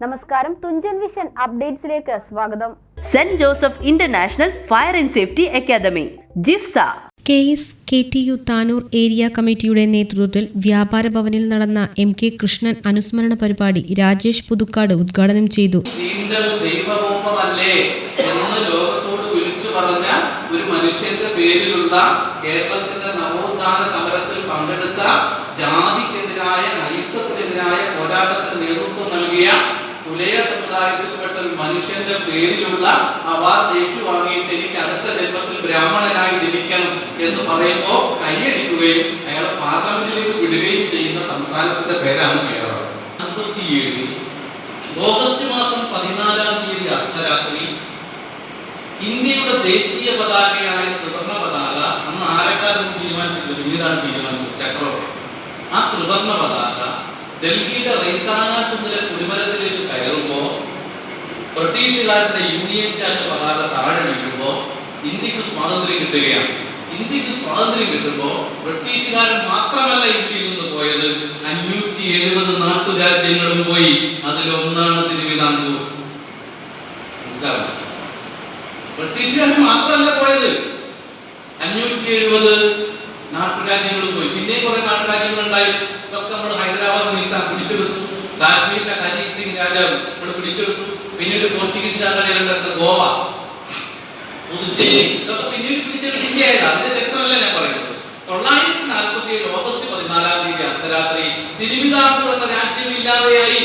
നമസ്കാരം, തുഞ്ചൻ വിഷൻ അപ്ഡേറ്റ്സിലേക്ക് സ്വാഗതം. Saint Joseph international fire and safety academy JIFSA KTU Tanur area കമ്മിറ്റിയുടെ നേതൃത്വത്തിൽ വ്യാപാര ഭവനിൽ നടന്ന MK കൃഷ്ണൻ അനുസ്മരണ പരിപാടി രാജേഷ് പുതുക്കാട് ഉദ്ഘാടനം ചെയ്തു. ഒരു മനുഷ്യന്റെ പേരിലുള്ള കേരളത്തിന്റെ നവോത്ഥാന സമരത്തിൽ പങ്കെടുത്ത ജാതിക്കെതിരായ നൈത്യത്തിനെതിരായ പോരാട്ടത്തിന് നേതൃത്വം നൽകിയ പുലയ സമുദായത്തിൽപ്പെട്ട ഒരു മനുഷ്യന്റെ പേരിലുള്ള അവാർഡ് ഏറ്റുവാങ്ങിയിട്ട് എനിക്ക് അടുത്ത ജന്മത്തിൽ ബ്രാഹ്മണനായി ജനിക്കണം എന്ന് പറയുമ്പോൾ കൈയടിക്കുകയും അയാൾ പാർലമെന്റിലേക്ക് വിടുകയും ചെയ്യുന്ന സംസ്ഥാനത്തിന്റെ പേരാണ് കേരളം. 57 ഓഗസ്റ്റ് മാസം 14 അർദ്ധരാത്രി ഇന്ത്യയുടെ ദേശീയ പതാകയായ ത്രിവർണ്ണ പതാക അന്ന് ആരക്കാരും തീരുമാനിച്ചിട്ടില്ല, പിന്നീടാണ് തീരുമാനിച്ചത് ചക്രവർത്തി. ആ ത്രിവർണ്ണ പതാക ഡൽഹിയുടെ റൈസാനാത്തുന്നിലെ കുടിമരത്തിലേക്ക് കയറുമ്പോൾ ബ്രിട്ടീഷുകാരുടെ യൂണിയൻ ജാക്ക് പതാക താഴെ വീഴുമ്പോൾ ഇന്ത്യക്ക് സ്വാതന്ത്ര്യം കിട്ടുകയാണ്. ഇന്ത്യക്ക് സ്വാതന്ത്ര്യം കിട്ടുമ്പോൾ ബ്രിട്ടീഷുകാരൻ മാത്രമല്ല ഇന്ത്യയിൽ നിന്ന് പോയത്, 570 നാട്ടുരാജ്യങ്ങളും പോയി. അതിലൊന്നാണ് തിരുവിതാംകൂർ. മനസ്സിലാവും? ബ്രിട്ടീഷുകാരൻ മാത്രമല്ല പോയത്, 570 നാട്ടുരാജ്യങ്ങളും പോയി. പിന്നെയും കുറെ നാട്ടുരാജ്യങ്ങൾ ഉണ്ടായി. ഇതൊക്കെ നമ്മൾ ഹൈദരാബാദ് നിസാം പിടിച്ചെടുത്തു. കാശ്മീരിലെ ഹരി സിംഗ് രാജാവ് നമ്മൾ പിടിച്ചെടുത്തു. പിന്നീട് പോർച്ചുഗീസ് രാജാവ് ഗോവ, പുതുച്ചേരി, ഇതൊക്കെ പിന്നീട് പിടിച്ചെടുത്ത് ഇന്ത്യയായത്. അതിന്റെ ചരിത്രമല്ല ഞാൻ പറയുന്നത്. 947 ഓഗസ്റ്റ് 14 അർദ്ധരാത്രി തിരുവിതാംകൂർ എന്ന രാജ്യം ഇല്ലാതെയായി.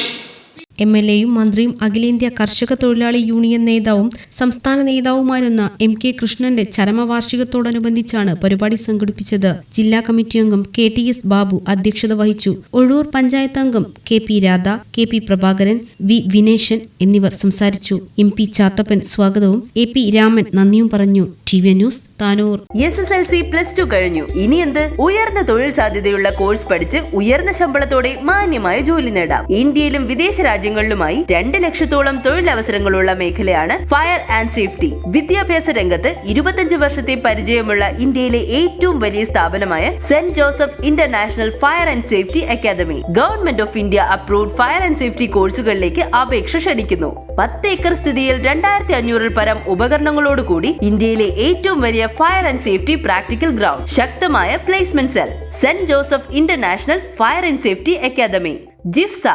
MLAയും മന്ത്രിയും അഖിലേന്ത്യാ കർഷക തൊഴിലാളി യൂണിയൻ നേതാവും സംസ്ഥാന നേതാവുമായിരുന്ന MK കൃഷ്ണന്റെ ചരമവാർഷികത്തോടനുബന്ധിച്ചാണ് പരിപാടി സംഘടിപ്പിച്ചത്. ജില്ലാ കമ്മിറ്റി അംഗം KTS ബാബു അധ്യക്ഷത വഹിച്ചു. ഒഴൂർ പഞ്ചായത്ത് അംഗം KP Radha, KP Prabhakaran, V Vineshan എന്നിവർ സംസാരിച്ചു. MP ചാത്തപ്പൻ സ്വാഗതവും AP രാമൻ നന്ദിയും പറഞ്ഞു. TV news Tanur. SSLC +2 കഴിഞ്ഞു. ഇനി എന്ത്? ഉയർന്ന തൊഴിൽ സാധ്യതയുള്ള കോഴ്സ് പഠിച്ച് ഉയർന്ന ശമ്പളത്തോടെ മാന്യമായ ജോലി നേടാം. ഇന്ത്യയിലും വിദേശ രാജ്യങ്ങളിലുമായി 2 ലക്ഷത്തോളം തൊഴിലവസരങ്ങളുള്ള മേഖലയാണ് ഫയർ ആൻഡ് സേഫ്റ്റി. വിദ്യാഭ്യാസ രംഗത്ത് 25 വർഷത്തെ പരിചയമുള്ള ഇന്ത്യയിലെ ഏറ്റവും വലിയ സ്ഥാപനമായ Saint Joseph international fire and safety Academy Government of India approved fire and safety കോഴ്സുകളിലേക്ക് അപേക്ഷ ക്ഷണിക്കുന്നു. 10 ഏക്കർ സ്ഥിതിയിൽ 2500 പരം ഉപകരണങ്ങളോടുകൂടി ഇന്ത്യയിലെ ഏറ്റവും വലിയ fire and safety practical ground, ശക്തമായ placement cell, Saint Joseph international fire and safety academy ജിഫ്സ.